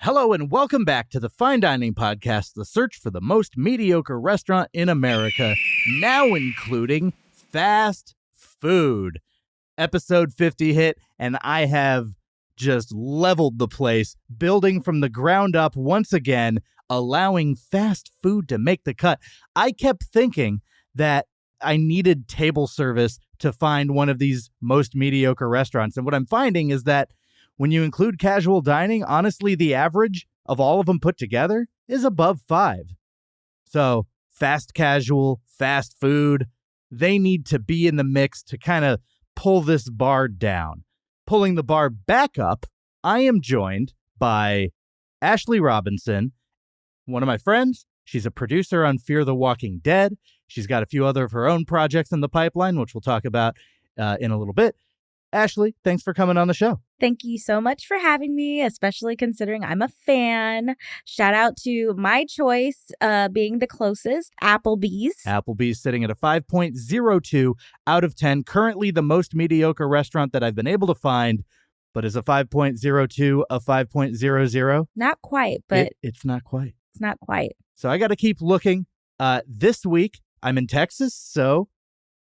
Hello and welcome back to the Fine Dining Podcast, the search for the most mediocre restaurant in America, now including fast food. Episode 50 hit, and I have just leveled the place, building from the ground up once again, allowing fast food to make the cut. I kept thinking that I needed table service to find one of these most mediocre restaurants, and what I'm finding is that when you include casual dining, honestly, the average of all of them put together is above 5. So fast casual, fast food, they need to be in the mix to kind of pull this bar down. Pulling the bar back up, I am joined by Ashley Robinson, one of my friends. She's a producer on Fear the Walking Dead. She's got a few other of her own projects in the pipeline, which we'll talk about in a little bit. Ashley, thanks for coming on the show. Thank you so much for having me, especially considering I'm a fan. Shout out to my choice being the closest, Applebee's. Applebee's sitting at a 5.02 out of 10. Currently the most mediocre restaurant that I've been able to find, but is a 5.02 a 5.00? Not quite, but it's not quite. It's not quite. So I got to keep looking. This week, I'm in Texas, so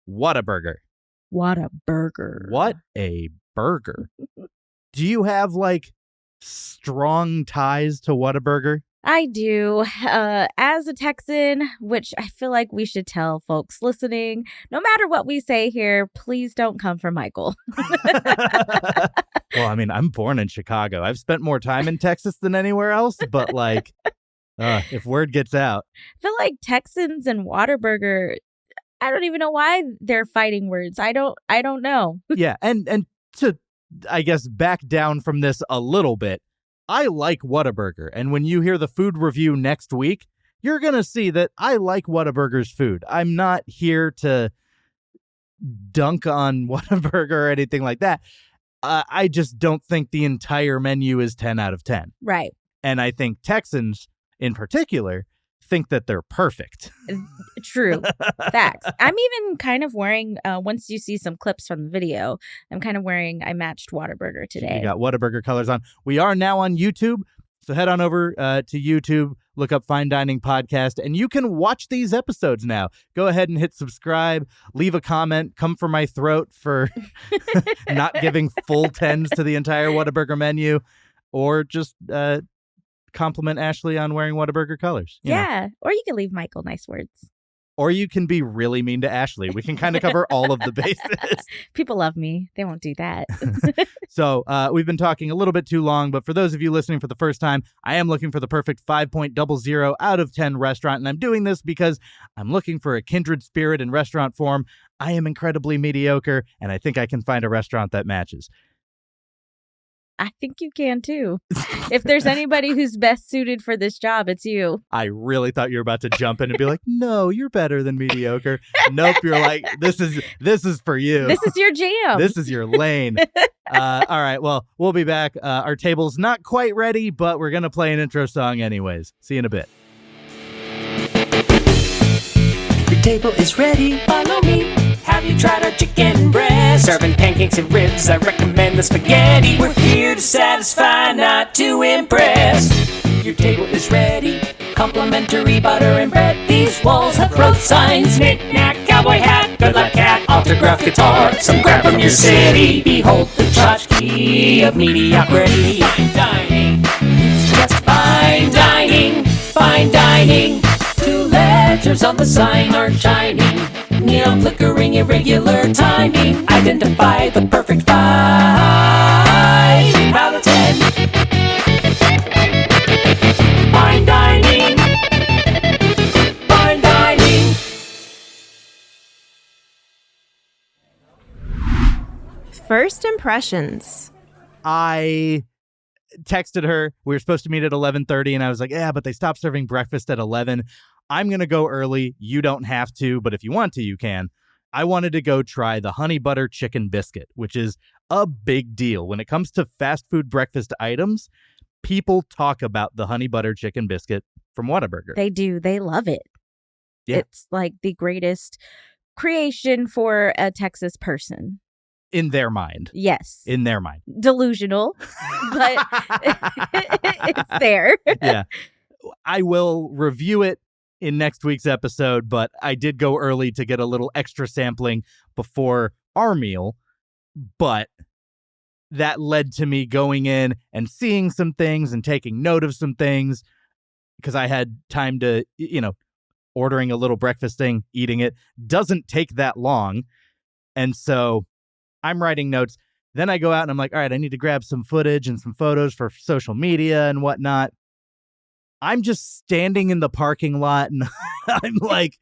Whataburger. Whataburger. What a burger. Do you have, strong ties to Whataburger? I do. As a Texan, which I feel like we should tell folks listening, no matter what we say here, please don't come for Michael. Well, I mean, I'm born in Chicago. I've spent more time in Texas than anywhere else, but, if word gets out. I feel like Texans and Whataburger, I don't even know why they're fighting words. I don't know. Yeah, and to, I guess, back down from this a little bit, I like Whataburger. And when you hear the food review next week, you're going to see that I like Whataburger's food. I'm not here to dunk on Whataburger or anything like that. I just don't think the entire menu is 10 out of 10. Right. And I think Texans, in particular, think that they're perfect. True. Facts. I'm even kind of wearing, once you see some clips from the video, I'm kind of wearing, I matched Whataburger today. You got Whataburger colors on. We are now on YouTube, so head on over to YouTube, look up Fine Dining Podcast, and you can watch these episodes now. Go ahead and hit subscribe, leave a comment, come for my throat for not giving full 10s to the entire Whataburger menu, or just compliment Ashley on wearing Whataburger colors. Yeah. Or you can leave Michael nice words. Or you can be really mean to Ashley. We can kind of cover all of the bases. People love me. They won't do that. So we've been talking a little bit too long, but for those of you listening for the first time, I am looking for the perfect 5.00 out of 10 restaurant. And I'm doing this because I'm looking for a kindred spirit in restaurant form. I am incredibly mediocre, and I think I can find a restaurant that matches. I think you can too. If there's anybody who's best suited for this job, it's you. I really thought you were about to jump in and be like, no, you're better than mediocre. Nope, you're like, this is for you. This is your jam. This is your lane. All right, well, we'll be back. Our table's not quite ready, but we're going to play an intro song anyways. See you in a bit. Your table is ready, follow me. Have you tried our chicken breast? Serving pancakes and ribs, I recommend the spaghetti. We're here to satisfy, not to impress. Your table is ready, complimentary butter and bread. These walls have road signs, knick-knack, cowboy hat, good luck cat, autograph guitar, some crap from your city. Behold the tchotchke of mediocrity. Fine dining, just fine dining, fine dining. Two letters on the sign aren't shining. Neon flickering, irregular timing. Identify the perfect 5 out of 10. Fine dining. Fine dining. First impressions. I texted her. We were supposed to meet at 11:30, and I was like, yeah, but they stopped serving breakfast at 11. I'm going to go early. You don't have to, but if you want to, you can. I wanted to go try the Honey Butter Chicken Biscuit, which is a big deal. When it comes to fast food breakfast items, people talk about the Honey Butter Chicken Biscuit from Whataburger. They do. They love it. Yeah. It's like the greatest creation for a Texas person. In their mind. Yes. In their mind. Delusional, but it's there. Yeah. I will review it in next week's episode, but I did go early to get a little extra sampling before our meal. But that led to me going in and seeing some things and taking note of some things because I had time to, ordering a little breakfast thing, eating it doesn't take that long. And so I'm writing notes. Then I go out and I'm like, all right, I need to grab some footage and some photos for social media and whatnot. I'm just standing in the parking lot and I'm like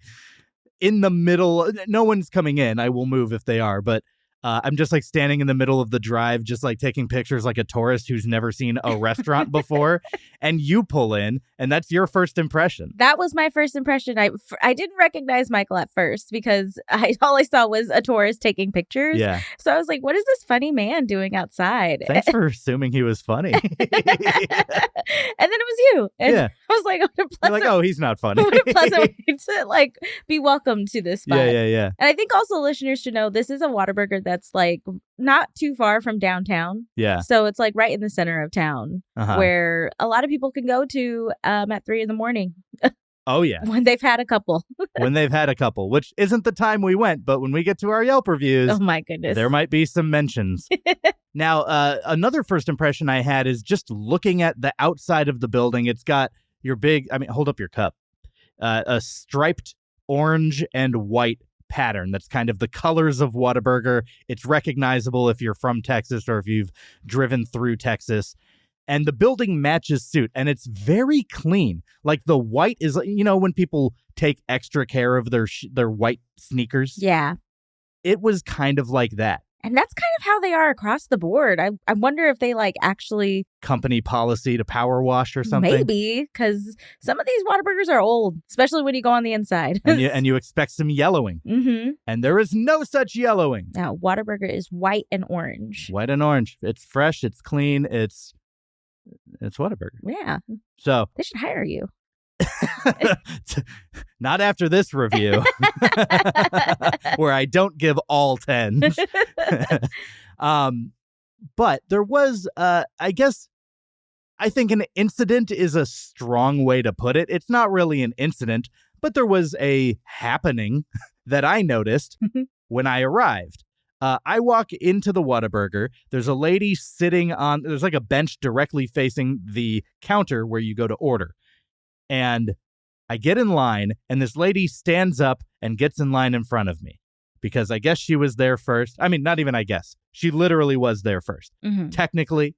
in the middle. No one's coming in. I will move if they are, but I'm just like standing in the middle of the drive, just like taking pictures like a tourist who's never seen a restaurant before. And you pull in and that's your first impression. That was my first impression. I didn't recognize Michael at first because all I saw was a tourist taking pictures. Yeah. So I was like, what is this funny man doing outside? Thanks for assuming he was funny. And then it was you. And Yeah. I was like, what a You're pleasant, like, oh, he's not funny. what a pleasant way to like be welcomed to this spot. Yeah. And I think also listeners should know this is a Whataburger that's like not too far from downtown. Yeah. So it's like right in the center of town where a lot of people can go to at 3 a.m. Oh, yeah. when they've had a couple. When they've had a couple, which isn't the time we went. But when we get to our Yelp reviews, Oh, my goodness. there might be some mentions. Now, another first impression I had is just looking at the outside of the building. It's got your hold up your cup, a striped orange and white pattern that's kind of the colors of Whataburger. It's recognizable if you're from Texas or if you've driven through Texas. And the building matches suit, and it's very clean. Like the white is, when people take extra care of their white sneakers. Yeah. It was kind of like that. And that's kind of how they are across the board. I wonder if they like actually Company policy to power wash or something. maybe because some of these Whataburgers are old, especially when you go on the inside. And you expect some yellowing. Mm-hmm. And there is no such yellowing. Now, Whataburger is white and orange. White and orange. It's fresh. It's clean. It's Whataburger. Yeah. So They should hire you. not after this review where I don't give all 10s. But there was, I think an incident is a strong way to put it. It's not really an incident, but there was a happening that I noticed when I arrived. I walk into the Whataburger. There's a lady sitting there's like a bench directly facing the counter where you go to order. And I get in line, and this lady stands up and gets in line in front of me because I guess she was there first. I mean, not even I guess. She literally was there first. Mm-hmm. Technically,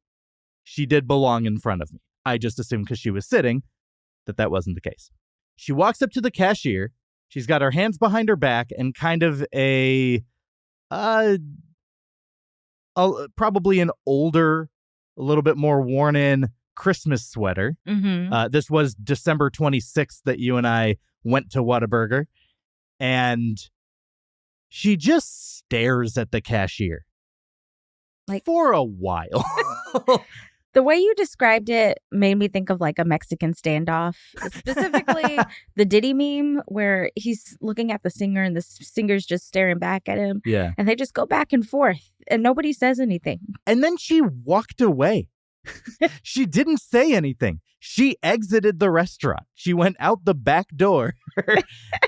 she did belong in front of me. I just assumed because she was sitting that wasn't the case. She walks up to the cashier. She's got her hands behind her back and kind of probably an older, a little bit more worn in Christmas sweater. Mm-hmm. This was December 26th that you and I went to Whataburger, and she just stares at the cashier like for a while. The way you described it made me think of like a Mexican standoff, specifically the Diddy meme where he's looking at the singer and the singer's just staring back at him. Yeah. And they just go back and forth and nobody says anything. And then she walked away. She didn't say anything. She exited the restaurant. She went out the back door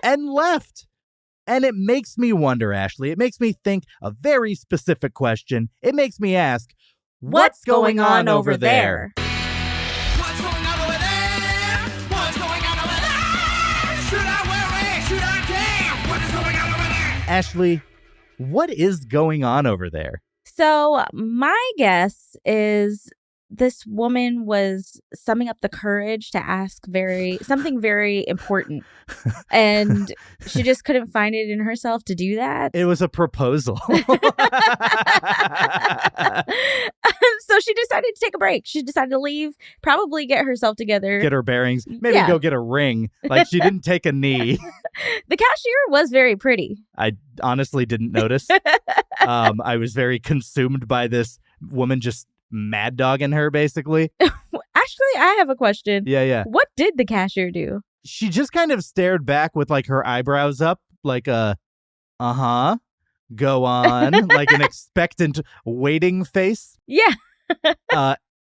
and left. And it makes me wonder, Ashley. It makes me think a very specific question. It makes me ask, what's going on over there? What's going on over there? What's going on over there? Should I worry? Should I care? What is going on over there? Ashley, what is going on over there? So my guess is this woman was summing up the courage to ask something very important. And she just couldn't find it in herself to do that. It was a proposal. So she decided to take a break. She decided to leave, probably get herself together. Get her bearings. Maybe Yeah. go get a ring. Like she didn't take a knee. The cashier was very pretty. I honestly didn't notice. I was very consumed by this woman just mad dogging her, basically. Actually, I have a question. Yeah. What did the cashier do? She just kind of stared back with like her eyebrows up, like uh-huh. go on, like an expectant waiting face. Yeah.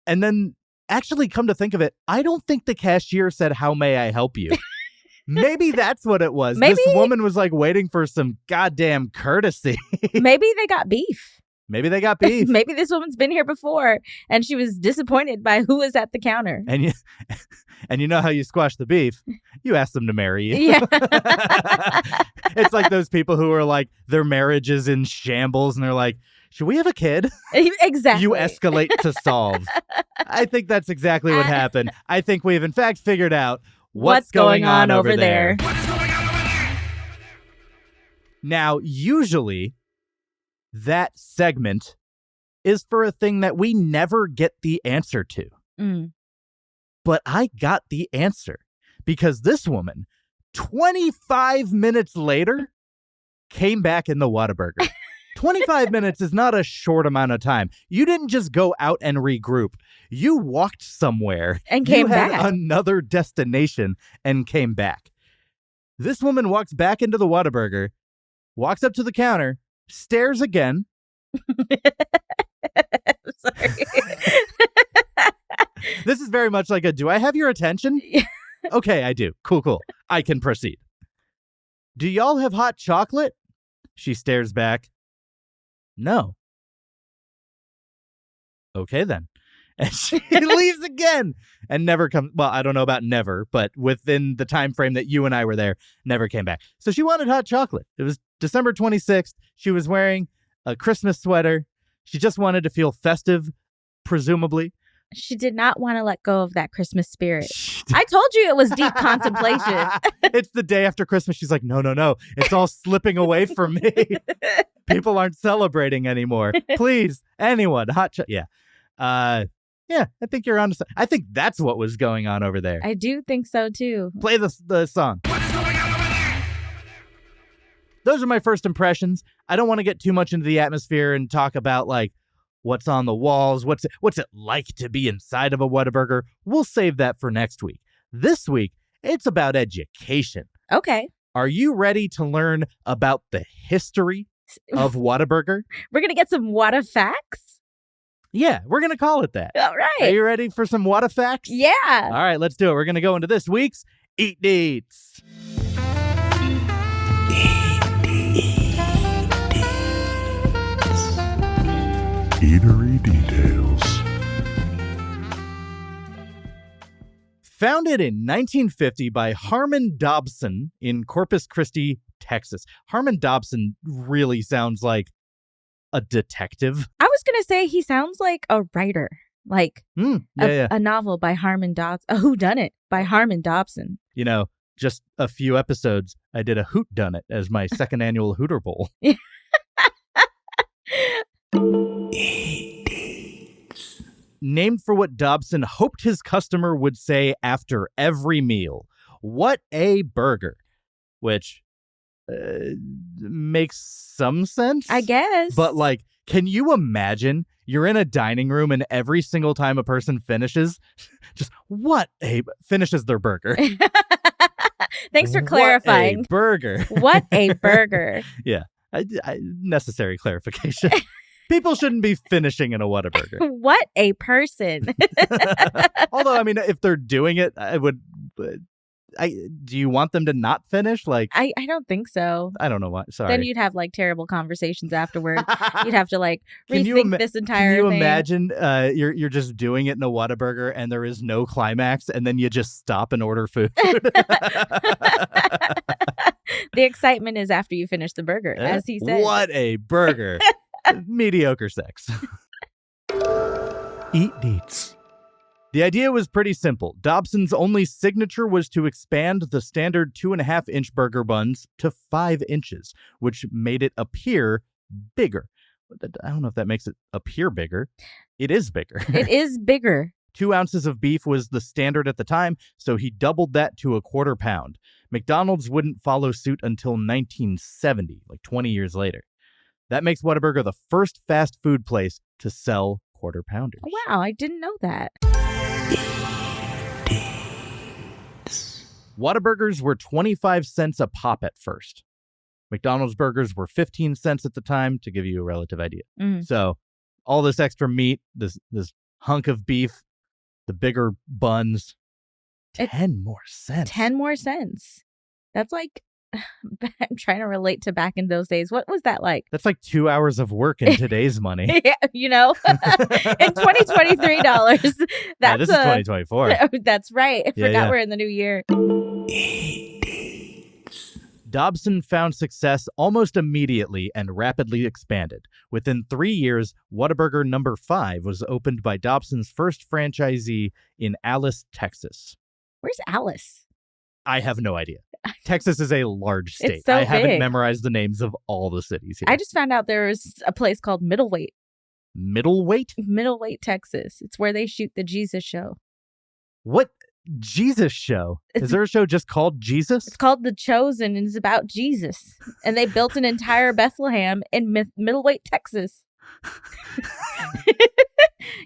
And then actually come to think of it, I don't think the cashier said, "How may I help you?" Maybe that's what it was. Maybe. This woman was like waiting for some goddamn courtesy. Maybe they got beef. Maybe they got beef. Maybe this woman's been here before and she was disappointed by who was at the counter. And you know how you squash the beef? You ask them to marry you. Yeah. It's like those people who are like, their marriage is in shambles and they're like, should we have a kid? Exactly. You escalate to solve. I think that's exactly what happened. I think we've in fact figured out what's going on over there. What is going on over there? Now, usually that segment is for a thing that we never get the answer to. Mm. But I got the answer because this woman, 25 minutes later, came back in the Whataburger. 25 minutes is not a short amount of time. You didn't just go out and regroup. You walked somewhere. And came you had back. another destination and came back. This woman walks back into the Whataburger, walks up to the counter, stares again. Sorry. This is very much like a, do I have your attention? Okay, I do. Cool. I can proceed. Do y'all have hot chocolate? She stares back. No. Okay, then. And she leaves again and never comes. Well, I don't know about never, but within the time frame that you and I were there, never came back. So she wanted hot chocolate. It was December 26th. She was wearing a Christmas sweater. She just wanted to feel festive, presumably. She did not want to let go of that Christmas spirit. I told you it was deep contemplation. It's the day after Christmas. She's like, no. It's all slipping away from me. People aren't celebrating anymore. Please, anyone, hot chocolate. Yeah. Yeah, I think you're on. I think that's what was going on over there. I do think so, too. Play the song. What is going on over there? Those are my first impressions. I don't want to get too much into the atmosphere and talk about, like, what's on the walls, what's it like to be inside of a Whataburger. We'll save that for next week. This week, it's about education. Okay. Are you ready to learn about the history of Whataburger? We're going to get some Whata facts? Yeah, we're going to call it that. All right. Are you ready for some Whata facts? Yeah. All right, let's do it. We're going to go into this week's Eat Deets. Eatery details. Founded in 1950 by Harmon Dobson in Corpus Christi, Texas. Harmon Dobson really sounds like a detective. I was going to say he sounds like a writer, like a novel by Harmon Dobson, a whodunit by Harmon Dobson. You know, just a few episodes, I did a whodunit as my second annual Hooter Bowl. Named for what Dobson hoped his customer would say after every meal. What a burger. Which makes some sense. I guess. But like, can you imagine you're in a dining room and every single time a person finishes, just finishes their burger. Thanks for clarifying. What a burger. What a burger. Yeah. Necessary clarification. People shouldn't be finishing in a Whataburger. What a person. Although, I mean, if they're doing it, I would. Do you want them to not finish? Like, I don't think so. I don't know why. Sorry. Then you'd have like terrible conversations afterwards. You'd have to like rethink this entire thing. Can you thing. imagine you're just doing it in a Whataburger and there is no climax and then you just stop and order food? The excitement is after you finish the burger, as he said. What a burger. Mediocre sex. Eat Deets. The idea was pretty simple. Dobson's only signature was to expand the standard 2.5-inch burger buns to 5 inches, which made it appear bigger. I don't know if that makes it appear bigger. It is bigger. It is bigger. 2 ounces of beef was the standard at the time, so he doubled that to 1/4 pound. McDonald's wouldn't follow suit until 1970, like 20 years later. That makes Whataburger the first fast food place to sell 1/4 pounders. Wow, I didn't know that. Whataburgers were 25 cents a pop at first. McDonald's burgers were 15 cents at the time, to give you a relative idea. Mm. So all this extra meat, this hunk of beef, the bigger buns, 10 more cents. 10 more cents. That's like, I'm trying to relate to back in those days. What was that like? That's like 2 hours of work in today's money. Yeah, in 2023 dollars. That's this is 2024. That's right. I forgot yeah. we're in the new year. Dobson found success almost immediately and rapidly expanded. Within 3 years, Whataburger number 5 was opened by Dobson's first franchisee in Alice, Texas. Where's Alice? I have no idea. Texas is a large state. It's so I haven't big. memorized the names of all the cities here. I just found out there was a place called Middleweight, Middleweight? Texas. It's where they shoot the Jesus show. What Jesus show? Is there a show just called Jesus? It's called The Chosen, and it's about Jesus. And they built an entire Bethlehem in Middleweight, Texas.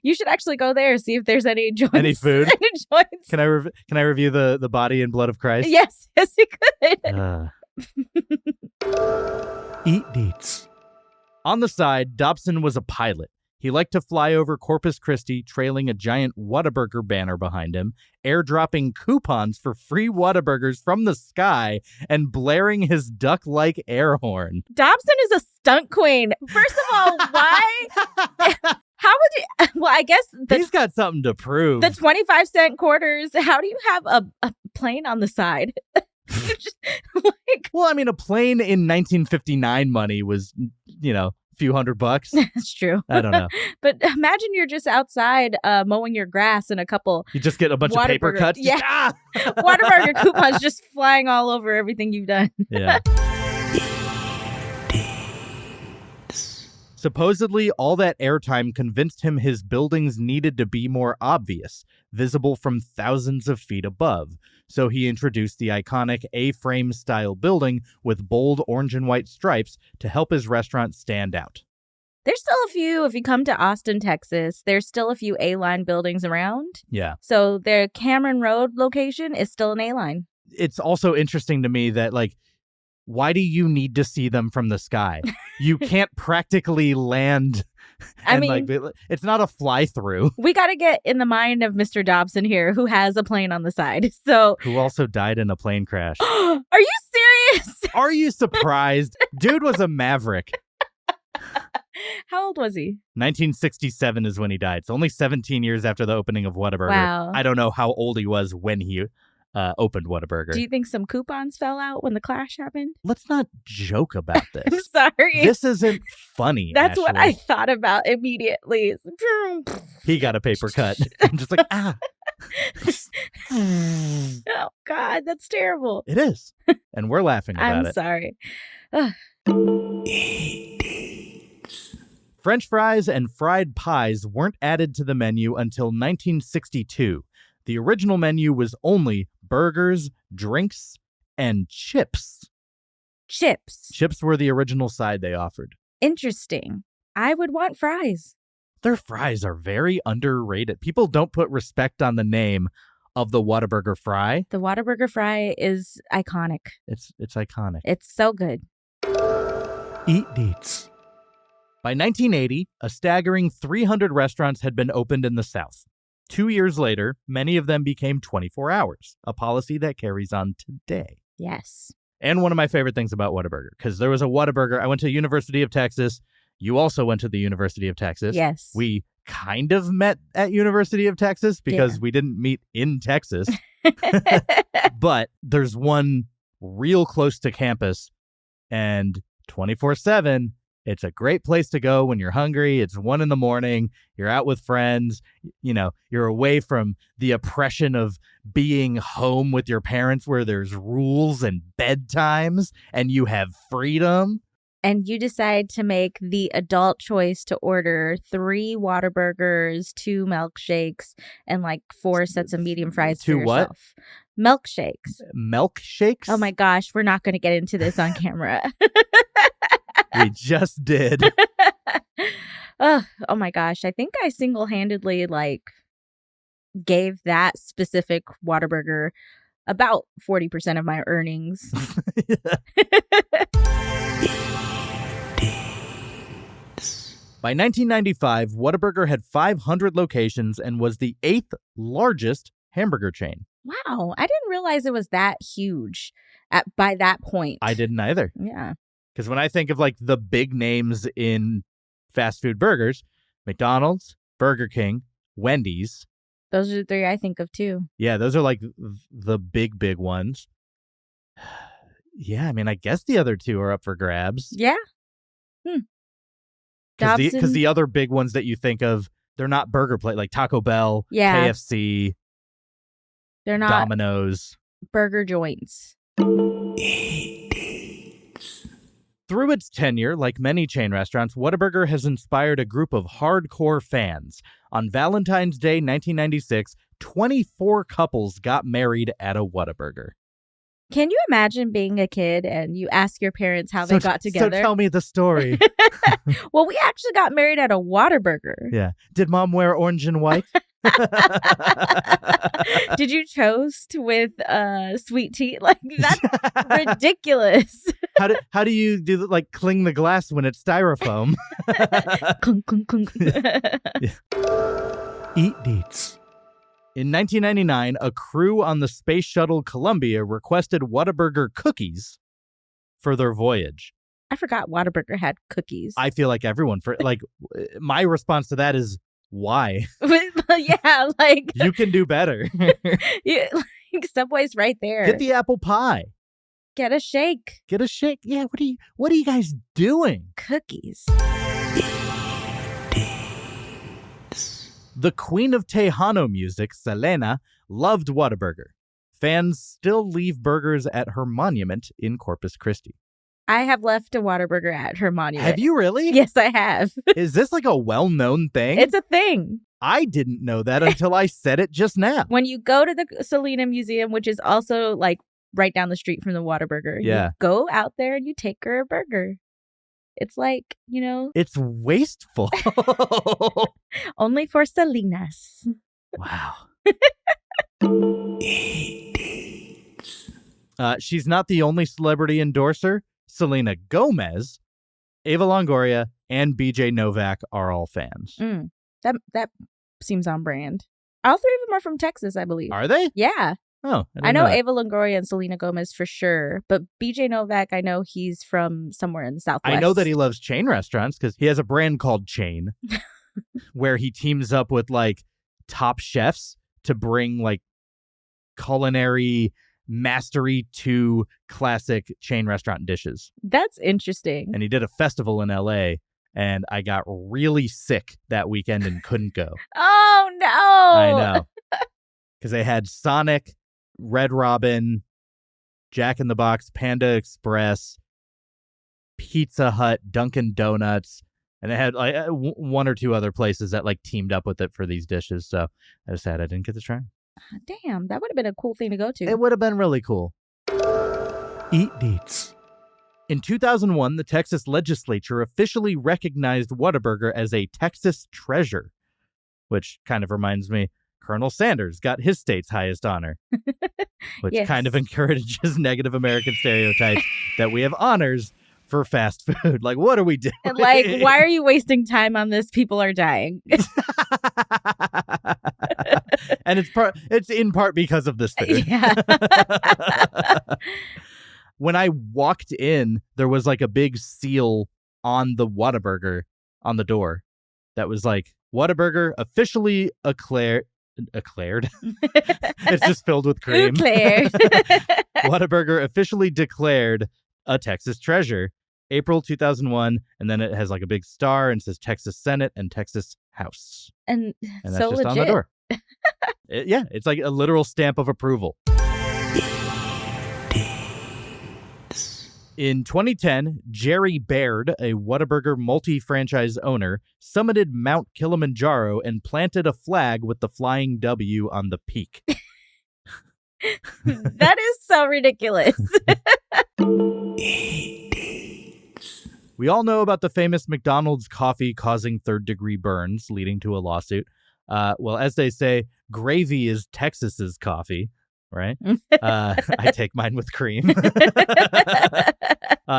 You should actually go there and see if there's any joints. Any food? Any joints. Can I review the body and blood of Christ? Yes, you could. Eat Deets. On the side, Dobson was a pilot. He liked to fly over Corpus Christi, trailing a giant Whataburger banner behind him, airdropping coupons for free Whataburgers from the sky, and blaring his duck-like air horn. Dobson is a stunt queen. First of all, why? How would you? Well, I guess He's got something to prove. the 25-cent quarters. How do you have a plane on the side? Well, I mean, a plane in 1959 money was, a few $100. That's true. I don't know. But imagine you're just outside mowing your grass and a couple You just get a bunch of paper Whataburger- cuts. Yeah. Whataburger coupons just flying all over everything you've done. Yeah. Supposedly, all that airtime convinced him his buildings needed to be more obvious, visible from thousands of feet above. So he introduced the iconic A-frame style building with bold orange and white stripes to help his restaurant stand out. There's still a few, if you come to Austin, Texas, there's still a few A-line buildings around. Yeah. So their Cameron Road location is still an A-line. It's also interesting to me that, why do you need to see them from the sky? You can't practically land. I mean, it's not a fly-through. we got to get in the mind of Mr. Dobson here, who has a plane on the side. So, Who also died in a plane crash. are you serious? Are you surprised? Dude was a maverick. How old was he? 1967 is when he died. It's only 17 years after the opening of Whataburger. Wow. I don't know how old he was when he opened Whataburger. Do you think some coupons fell out when the clash happened? Let's not joke about I'm this. sorry. This isn't funny. That's what I Ashley. thought about immediately. He got a paper cut. I'm just like, Oh, God, that's terrible. It is. And we're laughing about I'm it. sorry. French fries and fried pies weren't added to the menu until 1962. The original menu was only burgers, drinks, and chips. Chips. Chips were the original side they offered. Interesting. I would want fries. Their fries are very underrated. People don't put respect on the name of the Whataburger fry. The Whataburger fry is iconic. It's iconic. It's so good. Eat Deets. By 1980, a staggering 300 restaurants had been opened in the South. 2 years later, many of them became 24 hours, a policy that carries on today. Yes. And one of my favorite things about Whataburger, because there was a Whataburger. I went to University of Texas. You also went to the University of Texas. Yes. We kind of met at University of Texas because we didn't meet in Texas. But there's one real close to campus, and 24/7, it's a great place to go when you're hungry. It's 1 a.m. You're out with friends. You're away from the oppression of being home with your parents where there's rules and bedtimes and you have freedom. And you decide to make the adult choice to order 3 Whataburgers, 2 milkshakes, and 4 sets of medium fries for 2 what? yourself. Milkshakes. Milkshakes? Oh my gosh, we're not going to get into this on camera. We just did. Oh my gosh. I think I single-handedly gave that specific Whataburger about 40% of my earnings. By 1995, Whataburger had 500 locations and was the 8th largest hamburger chain. Wow, I didn't realize it was that huge by that point. I didn't either. Yeah. Because when I think of like the big names in fast food burgers, McDonald's, Burger King, Wendy's. Those are the three I think of too. Yeah, those are like the big ones. Yeah, I mean, I guess the other two are up for grabs. Yeah. Because the other big ones that you think of, they're not burger plate, like Taco Bell, Yeah. KFC, They're not Domino's. burger joints. Through its tenure, like many chain restaurants, Whataburger has inspired a group of hardcore fans. On Valentine's Day 1996, 24 couples got married at a Whataburger. Can you imagine being a kid and you ask your parents how they got together? So tell me the story. Well, we actually got married at a Whataburger. Yeah. Did mom wear orange and white? Did you toast with sweet tea? Like, that's ridiculous. How do you do like cling the glass when it's styrofoam? Clunk, clunk, clunk. Eat Deets. In 1999, a crew on the Space Shuttle Columbia requested Whataburger cookies for their voyage. I forgot Whataburger had cookies. I feel like everyone my response to that is why? Yeah, like You can do better. like Subway's right there. Get the apple pie. Get a shake. Get a shake. Yeah, what are you guys doing? Cookies. The queen of Tejano music, Selena, loved Whataburger. Fans still leave burgers at her monument in Corpus Christi. I have left a Whataburger at her monument. Have you really? Yes, I have. Is this like a well-known thing? It's a thing. I didn't know that until I said it just now. When you go to the Selena Museum, which is also like right down the street from the Whataburger, Yeah. you go out there and you take her a burger. It's like, It's wasteful. only for Selenas. Wow. She's not the only celebrity endorser. Selena Gomez, Eva Longoria, and BJ Novak are all fans. That seems on brand. All three of them are from Texas, I believe. Are they? Yeah. Oh, I know that. Eva Longoria and Selena Gomez for sure, but BJ Novak, I know he's from somewhere in the Southwest. I know that he loves chain restaurants because he has a brand called Chain where he teams up with like top chefs to bring like culinary mastery to classic chain restaurant dishes. That's interesting. And he did a festival in LA and I got really sick that weekend and couldn't go. Oh, no. I know. Because they had Sonic, Red Robin, Jack in the Box, Panda Express, Pizza Hut, Dunkin' Donuts, and they had like one or two other places that like teamed up with it for these dishes. So I just said I didn't get to try. Damn, that would have been a cool thing to go to. It would have been really cool. Eat Deets. In 2001, the Texas legislature officially recognized Whataburger as a Texas treasure, which kind of reminds me, Colonel Sanders got his state's highest honor, which Yes. kind of encourages negative American stereotypes that we have honors for fast food. Like, what are we doing? Like, why are you wasting time on this? People are dying. And it's in part because of this food. Yeah. When I walked in, there was like a big seal on the Whataburger on the door that was like, Whataburger officially declared. It's just filled with cream. Declared. Whataburger officially declared a Texas treasure, April 2001, and then it has like a big star and says Texas Senate and Texas House. And And that's so just legit. on the door. Yeah, it's like a literal stamp of approval. In 2010, Jerry Baird, a Whataburger multi-franchise owner, summited Mount Kilimanjaro and planted a flag with the flying W on the peak. That is so ridiculous. We all know about the famous McDonald's coffee causing third-degree burns, leading to a lawsuit. Well, as they say, gravy is Texas's coffee. right? I take mine with cream.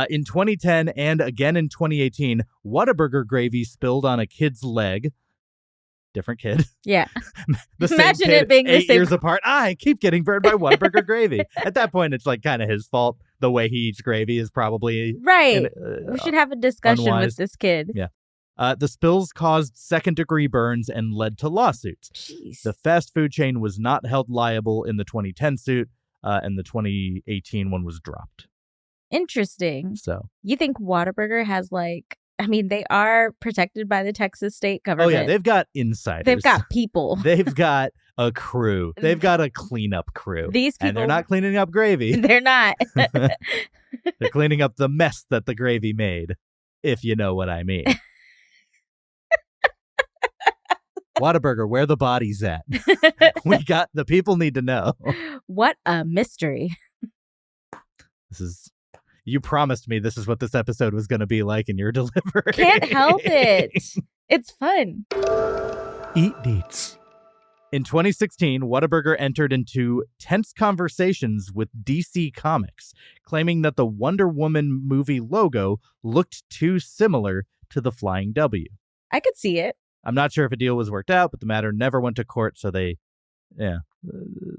In 2010 and again in 2018, Whataburger gravy spilled on a kid's leg. Different kid. Yeah. The same Imagine kid, it being the 8 same. years apart. I keep getting burned by Whataburger gravy. At that point, it's like kind of his fault. The way he eats gravy is probably Right. We should have a discussion unwise. with this kid. Yeah. The spills caused second-degree burns and led to lawsuits. Jeez. The fast food chain was not held liable in the 2010 suit, and the 2018 one was dropped. Interesting. So, You think Whataburger has they are protected by the Texas state oh government. yeah, they've got insiders. They've got people. They've got a crew. They've got a cleanup crew. These people. And they're not cleaning up gravy. They're not. They're cleaning up the mess that the gravy made, if you know what I mean. Whataburger, where the body's at? The people need to know. What a mystery. You promised me this is what this episode was going to be like, and you're delivering. Can't help it. It's fun. Eat Deets. In 2016, Whataburger entered into tense conversations with DC Comics, claiming that the Wonder Woman movie logo looked too similar to the Flying W. I could see it. I'm not sure if a deal was worked out, but the matter never went to court, so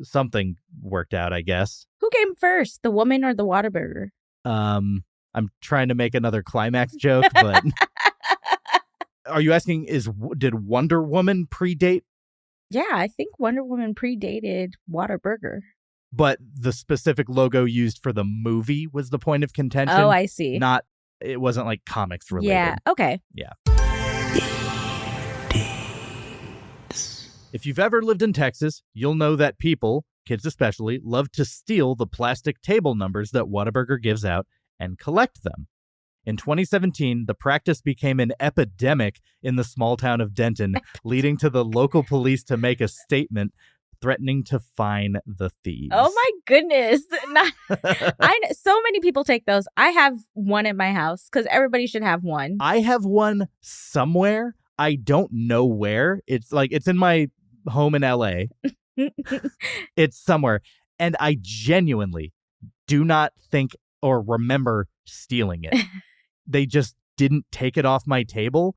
something worked out, I guess. Who came first, the woman or the Whataburger? I'm trying to make another climax joke, but are you asking, did Wonder Woman predate? Yeah, I think Wonder Woman predated Whataburger. But the specific logo used for the movie was the point of contention. Oh, I see. It wasn't like comics related. Yeah, okay. Yeah. If you've ever lived in Texas, you'll know that people, kids especially, love to steal the plastic table numbers that Whataburger gives out and collect them. In 2017, the practice became an epidemic in the small town of Denton, leading to the local police to make a statement threatening to fine the thieves. Oh my goodness. So many people take those. I have one at my house because everybody should have one. I have one somewhere. I don't know where. It's in my home in LA. It's somewhere. And I genuinely do not think or remember stealing it. They just didn't take it off my table.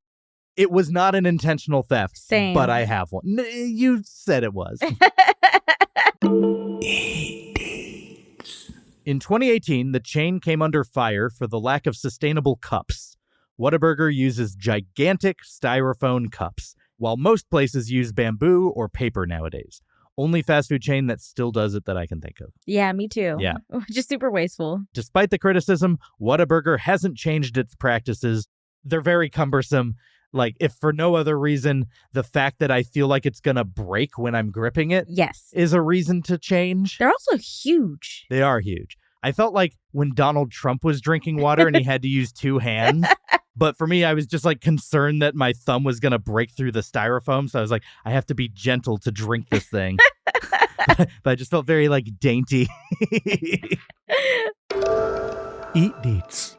It was not an intentional theft. Same. But I have one. You said it was. In 2018, the chain came under fire for the lack of sustainable cups. Whataburger uses gigantic styrofoam cups, while most places use bamboo or paper nowadays. Only fast food chain that still does it that I can think of. Yeah, me too. Yeah. Just super wasteful. Despite the criticism, Whataburger hasn't changed its practices. They're very cumbersome. If for no other reason, the fact that I feel like it's going to break when I'm gripping it Yes. is a reason to change. They're also huge. They are huge. I felt like when Donald Trump was drinking water and he had to use two hands. But for me, I was just concerned that my thumb was going to break through the styrofoam. So I was like, I have to be gentle to drink this thing. But I just felt very dainty. Eat Deets.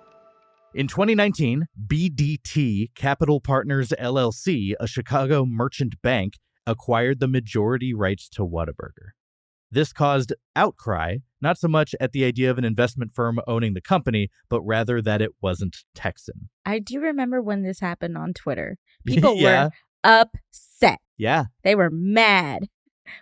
In 2019, BDT Capital Partners LLC, a Chicago merchant bank, acquired the majority rights to Whataburger. This caused outcry, not so much at the idea of an investment firm owning the company, but rather that it wasn't Texan. I do remember when this happened on Twitter. People Yeah. were upset. Yeah. They were mad,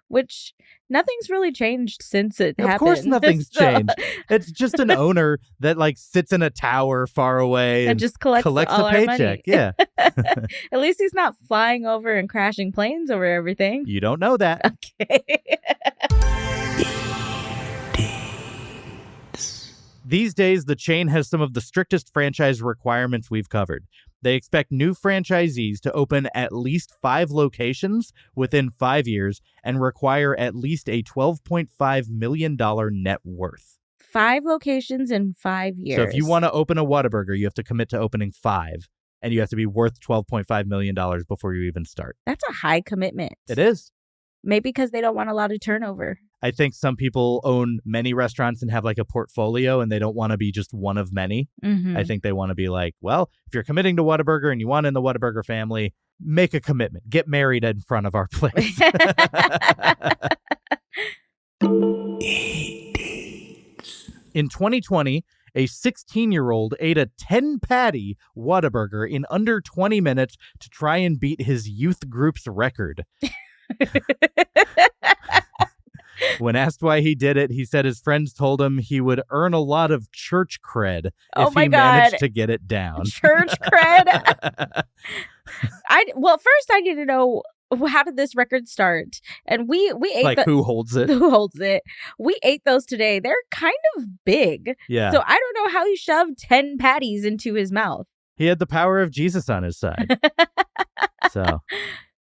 which nothing's really changed since it happened. Of course nothing's So- changed. It's just an owner that sits in a tower far away And just collects all a our paycheck. money. Yeah. At least he's not flying over and crashing planes over everything. You don't know that. Okay. These days, the chain has some of the strictest franchise requirements we've covered. They expect new franchisees to open at least 5 locations within 5 years and require at least a $12.5 million net worth. 5 locations in 5 years. So if you want to open a Whataburger, you have to commit to opening 5, and you have to be worth $12.5 million before you even start. That's a high commitment. It is. Maybe because they don't want a lot of turnover. I think some people own many restaurants and have a portfolio, and they don't want to be just one of many. Mm-hmm. I think they want to be well, if you're committing to Whataburger and you want in the Whataburger family, make a commitment. Get married in front of our place. In 2020, a 16-year-old ate a 10-patty Whataburger in under 20 minutes to try and beat his youth group's record. When asked why he did it, he said his friends told him he would earn a lot of church cred Oh if my he managed God. to get it down. Church cred. Well, first I need to know, how did this record start? And we ate Like, who holds it? who holds it. We ate those today. They're kind of big. Yeah. So I don't know how he shoved 10 patties into his mouth. He had the power of Jesus on his side. So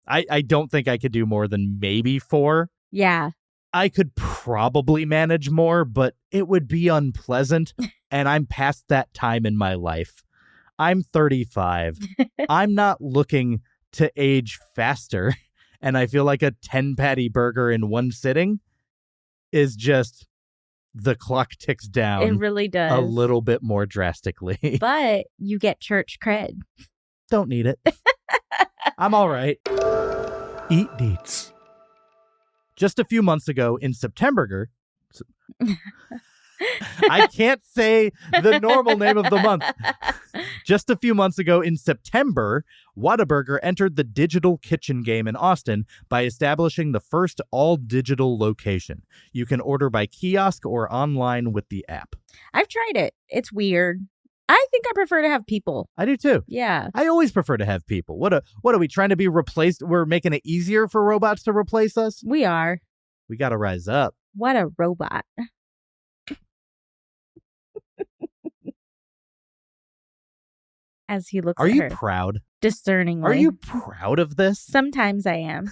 I don't think I could do more than maybe 4. Yeah. I could probably manage more, but it would be unpleasant. And I'm past that time in my life. I'm 35. I'm not looking to age faster. And I feel like a 10-patty burger in one sitting is just, the clock ticks down It really does. a little bit more drastically. But you get church cred. Don't need it. I'm all right. Eat Deets. Just a few months ago in Septemburger, I can't say the normal name of the month. Just a few months ago in September, Whataburger entered the digital kitchen game in Austin by establishing the first all-digital location. You can order by kiosk or online with the app. I've tried it. It's weird. I think I prefer to have people. I do too. Yeah. I always prefer to have people. What are we trying to be replaced? We're making it easier for robots to replace us? We are. We got to rise up. What a robot. As he looks Are at you her proud? discerningly. Are you proud of this? Sometimes I am.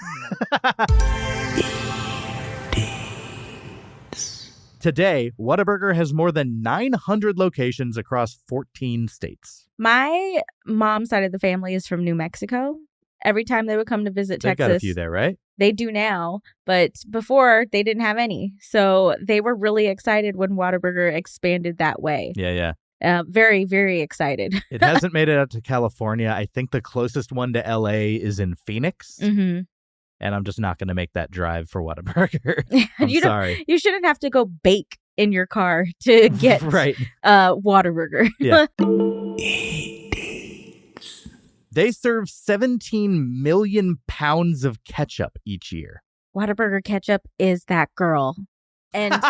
Today, Whataburger has more than 900 locations across 14 states. My mom's side of the family is from New Mexico. Every time they would come to visit They've Texas, got a few there, right? they do now, but before they didn't have any. So they were really excited when Whataburger expanded that way. Yeah. Very, very excited. It hasn't made it out to California. I think the closest one to LA is in Phoenix. Mm-hmm. And I'm just not going to make that drive for Whataburger. I'm You don't- sorry. You shouldn't have to go bake in your car to get Right. Whataburger. Yeah. They serve 17 million pounds of ketchup each year. Whataburger ketchup is that girl. And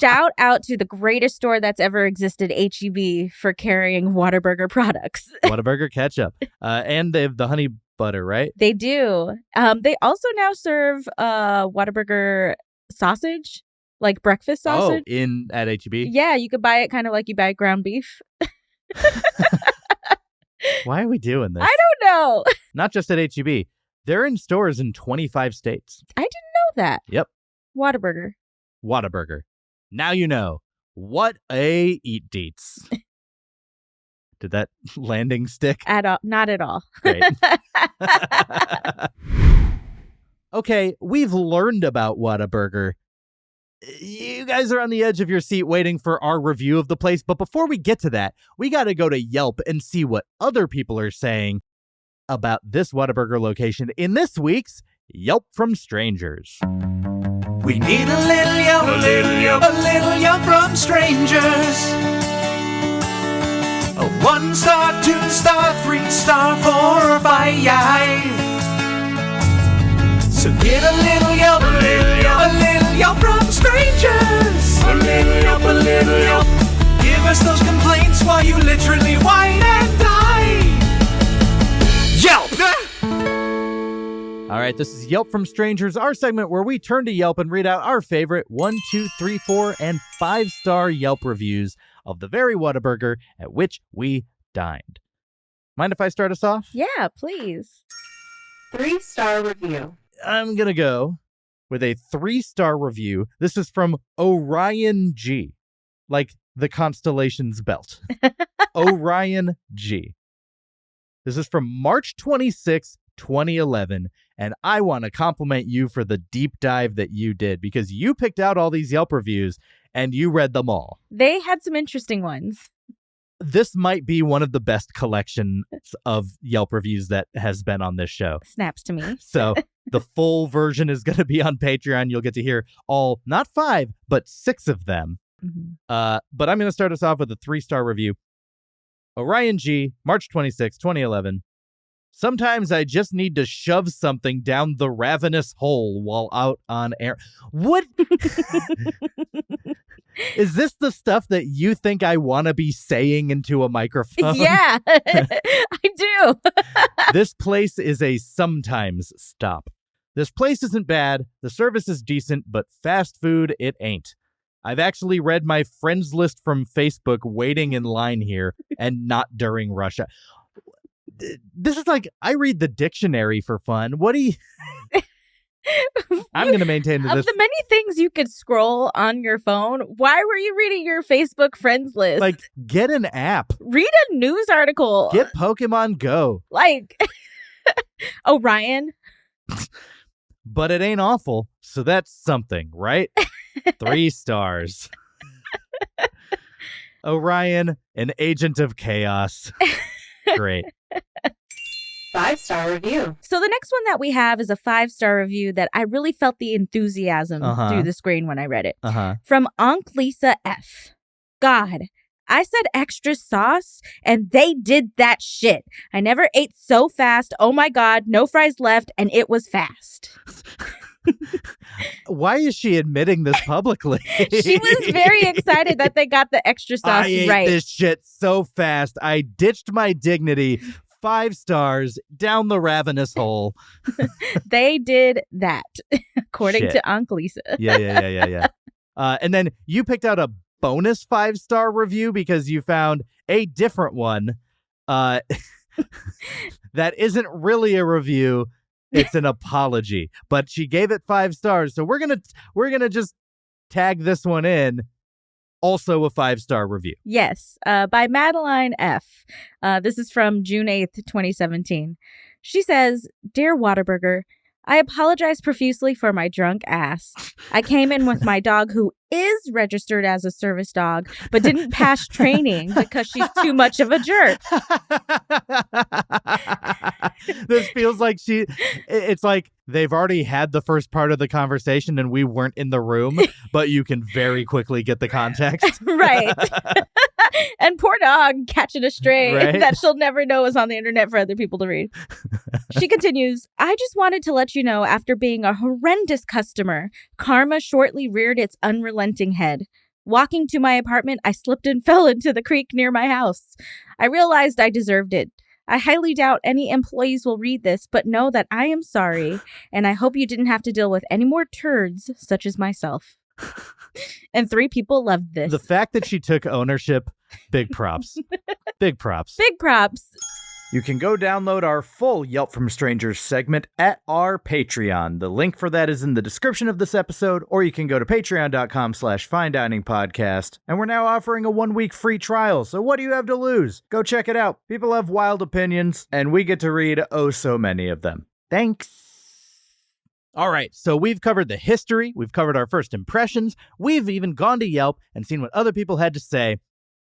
shout out to the greatest store that's ever existed, HEB, for carrying Whataburger products. Whataburger ketchup. And they have the honey butter, right? They do. They also now serve Whataburger sausage, like breakfast sausage. Oh, at HEB? Yeah, you could buy it kind of like you buy ground beef. Why are we doing this? I don't know. Not just at HEB. They're in stores in 25 states. I didn't know that. Yep. Whataburger. Whataburger. Now you know. What a eat Deets. Did that landing stick? Not at all. Great. Okay, we've learned about Whataburger. You guys are on the edge of your seat waiting for our review of the place, but before we get to that, we got to go to Yelp and see what other people are saying about this Whataburger location in this week's Yelp from Strangers. We need a little Yelp, a little Yelp from strangers. A 1-star, 2-star, 3-star, 4 or 5. So get a little Yelp, a little Yelp from strangers. A little Yelp. Give us those complaints while you literally whine and die. Yelp! All right, this is Yelp from Strangers, our segment where we turn to Yelp and read out our favorite 1, 2, 3, 4, and 5-star Yelp reviews of the very Whataburger at which we dined. Mind if I start us off? Yeah, please. 3-star review. I'm going to go with a 3-star review. This is from Orion G, like the constellation's belt. Orion G. This is from March 26, 2011, and I want to compliment you for the deep dive that you did because you picked out all these Yelp reviews and you read them all. They had some interesting ones. This might be one of the best collections of Yelp reviews that has been on this show. Snaps to me. So the full version is going to be on Patreon. You'll get to hear all, not 5, but 6 of them. Mhm. But I'm going to start us off with a 3-star review. Orion G, March 26, 2011. Sometimes I just need to shove something down the ravenous hole while out on air. What? Is this the stuff that you think I want to be saying into a microphone? Yeah, I do. This place is a sometimes stop. This place isn't bad. The service is decent, but fast food, it ain't. I've actually read my friends list from Facebook waiting in line here and not during rush hour. This is like, I read the dictionary for fun. What do you... I'm going to maintain that Of the many things you could scroll on your phone, why were you reading your Facebook friends list? Like, get an app. Read a news article. Get Pokemon Go. Like, Orion. But it ain't awful, so that's something, right? 3 stars. Orion, an agent of chaos. Great. 5-star review. So the next one that we have is a 5-star review that I really felt the enthusiasm through the screen when I read it. From Unc Lisa F. God, I said extra sauce and they did that shit. I never ate so fast. Oh my God, no fries left and it was fast. Why is she admitting this publicly? She was very excited that they got the extra sauce I ate right. this shit so fast. I ditched my dignity. 5 stars down the ravenous hole. They did that, according Shit. to Unc Lisa. Yeah. And then you picked out a bonus 5-star review because you found a different one that isn't really a review. It's an apology, but she gave it 5 stars. So we're gonna just tag this one in. Also a 5-star review. Yes, by Madeline F. This is from June 8th, 2017. She says, Dear Whataburger, I apologize profusely for my drunk ass. I came in with my dog who is registered as a service dog, but didn't pass training because she's too much of a jerk. This feels like it's like they've already had the first part of the conversation and we weren't in the room, but you can very quickly get the context. Right. And poor dog catching a stray Right? that she'll never know is on the internet for other people to read. She continues, I just wanted to let you know, after being a horrendous customer, karma shortly reared its unrelenting head. Walking to my apartment, I slipped and fell into the creek near my house. I realized I deserved it. I highly doubt any employees will read this, but know that I am sorry, and I hope you didn't have to deal with any more turds such as myself. And 3 people loved this. The fact that she took ownership, big props. Big props. Big props. You can go download our full Yelp from Strangers segment at our Patreon. The link for that is in the description of this episode, or you can go to patreon.com/finediningpodcast. And we're now offering a 1-week free trial, so what do you have to lose? Go check it out. People have wild opinions, and we get to read oh so many of them. Thanks. All right, so we've covered the history, we've covered our first impressions, we've even gone to Yelp and seen what other people had to say.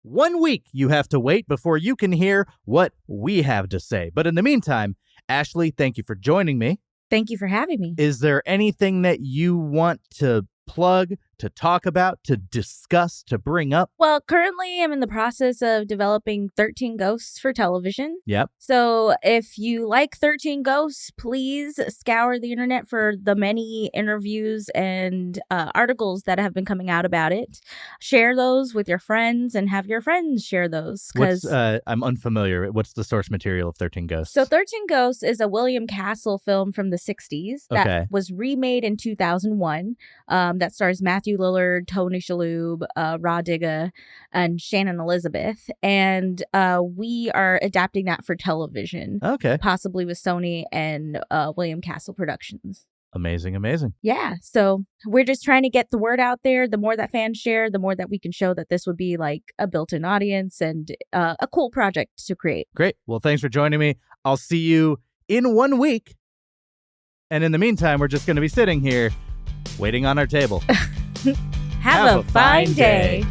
1 week you have to wait before you can hear what we have to say. But in the meantime, Ashley, thank you for joining me. Thank you for having me. Is there anything that you want to plug, to talk about, to discuss, to bring up? Well, currently I'm in the process of developing 13 Ghosts for television. Yep. So if you like 13 Ghosts, please scour the internet for the many interviews and articles that have been coming out about it. Share those with your friends and have your friends share those. I'm unfamiliar. What's the source material of 13 Ghosts? So 13 Ghosts is a William Castle film from the 60s that was remade in 2001 that stars Matthew Lillard, Tony Shalhoub, Rod Digga, and Shannon Elizabeth. And we are adapting that for television. Okay. Possibly with Sony and William Castle Productions. Amazing. Yeah. So we're just trying to get the word out there. The more that fans share, the more that we can show that this would be like a built-in audience and a cool project to create. Great. Well, thanks for joining me. I'll see you in 1 week. And in the meantime, we're just going to be sitting here waiting on our table. Have a fine day.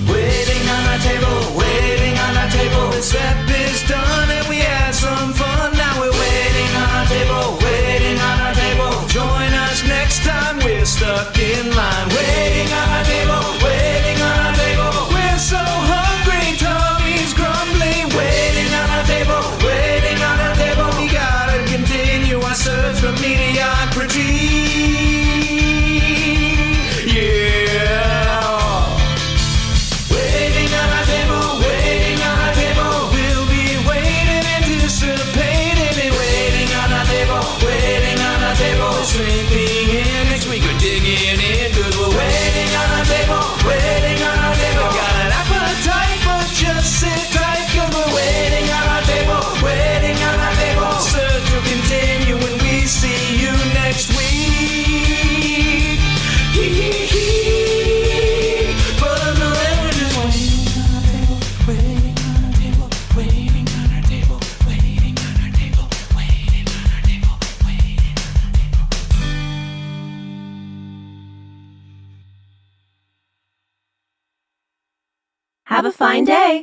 Waiting on our table, waiting on our table. The step is done and we had some fun. Now we're waiting on our table, waiting on our table. Have a fine day.